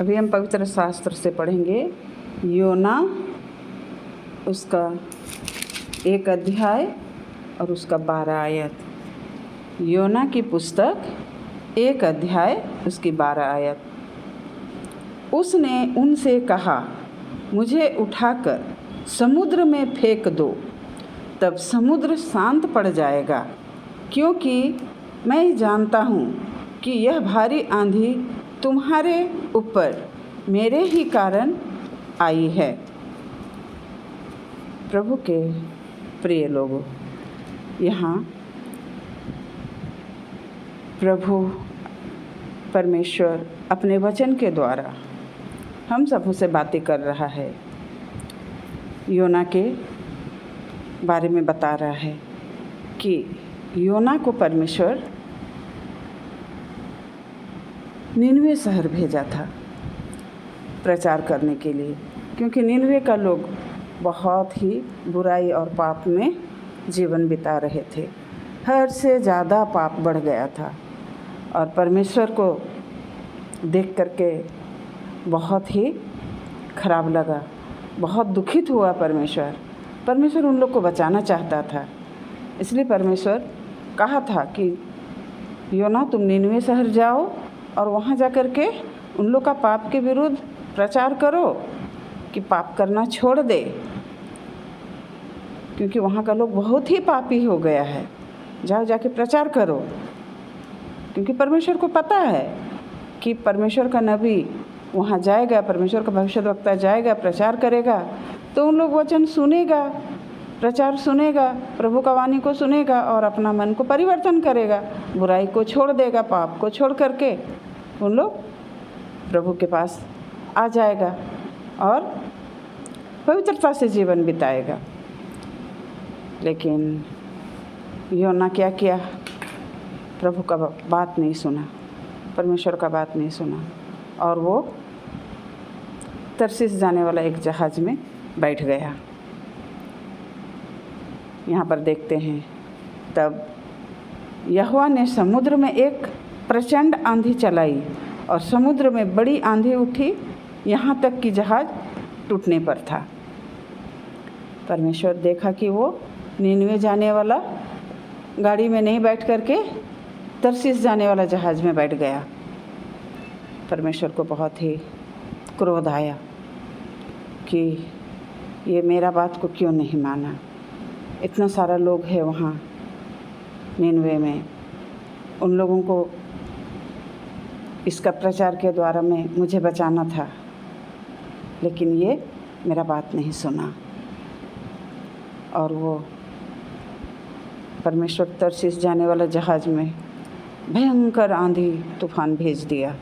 अभी हम पवित्र शास्त्र से पढ़ेंगे योना, उसका 1 अध्याय और उसका 12 आयत। योना की पुस्तक 1 अध्याय उसकी 12 आयत। उसने उनसे कहा, मुझे उठाकर समुद्र में फेंक दो, तब समुद्र शांत पड़ जाएगा, क्योंकि मैं जानता हूँ कि यह भारी आंधी तुम्हारे ऊपर मेरे ही कारण आई है। प्रभु के प्रिय लोगों, यहाँ प्रभु परमेश्वर अपने वचन के द्वारा हम सबों से बातें कर रहा है। योना के बारे में बता रहा है कि योना को परमेश्वर निनवे शहर भेजा था प्रचार करने के लिए, क्योंकि निनवे का लोग बहुत ही बुराई और पाप में जीवन बिता रहे थे। हद से ज़्यादा पाप बढ़ गया था और परमेश्वर को देख करके बहुत ही खराब लगा, बहुत दुखित हुआ। परमेश्वर उन लोग को बचाना चाहता था। इसलिए परमेश्वर कहा था कि योना, तुम निनवे शहर जाओ और वहाँ जा कर के उन लोग का पाप के विरुद्ध प्रचार करो कि पाप करना छोड़ दे, क्योंकि वहाँ का लोग बहुत ही पापी हो गया है। जाओ जाके प्रचार करो, क्योंकि परमेश्वर को पता है कि परमेश्वर का नबी वहाँ जाएगा, परमेश्वर का भविष्यद्वक्ता जाएगा, प्रचार करेगा, तो उन लोग वचन सुनेगा, प्रचार सुनेगा, प्रभु का वाणी को सुनेगा और अपना मन को परिवर्तन करेगा, बुराई को छोड़ देगा, पाप को छोड़ करके उन लोग प्रभु के पास आ जाएगा और पवित्रता से जीवन बिताएगा। लेकिन योना क्या किया? प्रभु का बात नहीं सुना, परमेश्वर का बात नहीं सुना और वो तरसीस जाने वाला एक जहाज़ में बैठ गया। यहाँ पर देखते हैं, तब यहोवा ने समुद्र में एक प्रचंड आंधी चलाई और समुद्र में बड़ी आंधी उठी, यहाँ तक कि जहाज़ टूटने पर था। परमेश्वर देखा कि वो निनवे जाने वाला गाड़ी में नहीं बैठ करके तरसीस जाने वाला जहाज़ में बैठ गया। परमेश्वर को बहुत ही क्रोध आया कि ये मेरा बात को क्यों नहीं माना। इतना सारा लोग है वहाँ निनवे में, उन लोगों को इसका प्रचार के द्वारा मुझे बचाना था, लेकिन ये मेरा बात नहीं सुना। और वो परमेश्वर तरसीस जाने वाला जहाज़ में भयंकर आंधी तूफान भेज दिया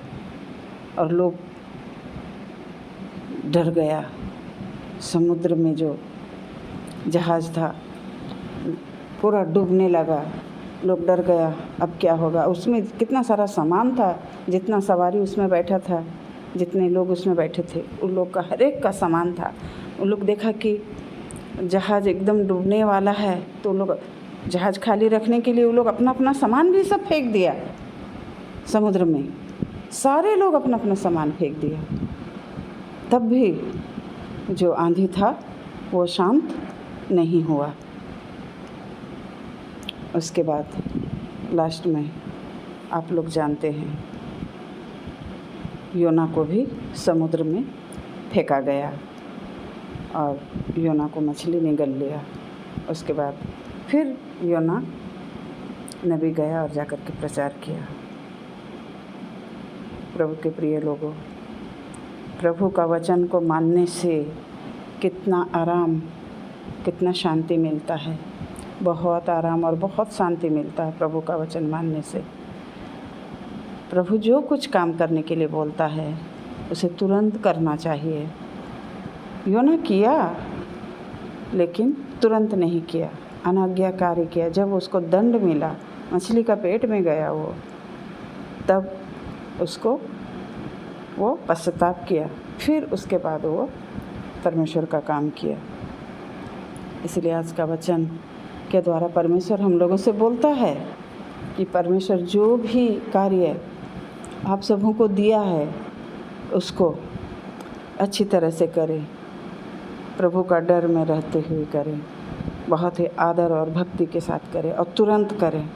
और लोग डर गया। समुद्र में जो जहाज़ था पूरा डूबने लगा, लोग डर गया, अब क्या होगा। उसमें कितना सारा सामान था, जितना सवारी उसमें बैठा था, जितने लोग उसमें बैठे थे, उन लोग का हर एक का सामान था। उन लोग देखा कि जहाज़ एकदम डूबने वाला है, तो उन लोग जहाज़ खाली रखने के लिए वो लोग अपना अपना सामान भी सब फेंक दिया समुद्र में। सारे लोग अपना अपना सामान फेंक दिया। तब भी जो आंधी था वो शांत नहीं हुआ। उसके बाद लास्ट में आप लोग जानते हैं, योना को भी समुद्र में फेंका गया और योना को मछली निगल लिया। उसके बाद फिर योना नबी गया और जाकर के प्रचार किया। प्रभु के प्रिय लोगों, प्रभु का वचन को मानने से कितना आराम, कितना शांति मिलता है। बहुत आराम और बहुत शांति मिलता है प्रभु का वचन मानने से। प्रभु जो कुछ काम करने के लिए बोलता है उसे तुरंत करना चाहिए। योना किया, लेकिन तुरंत नहीं किया, अनाज्ञाकारी किया। जब उसको दंड मिला, मछली का पेट में गया वो, तब उसको वो पश्चाताप किया, फिर उसके बाद वो परमेश्वर का काम किया। इसलिए आज का वचन के द्वारा परमेश्वर हम लोगों से बोलता है कि परमेश्वर जो भी कार्य आप सबों को दिया है उसको अच्छी तरह से करें, प्रभु का डर में रहते हुए करें, बहुत ही आदर और भक्ति के साथ करें और तुरंत करें।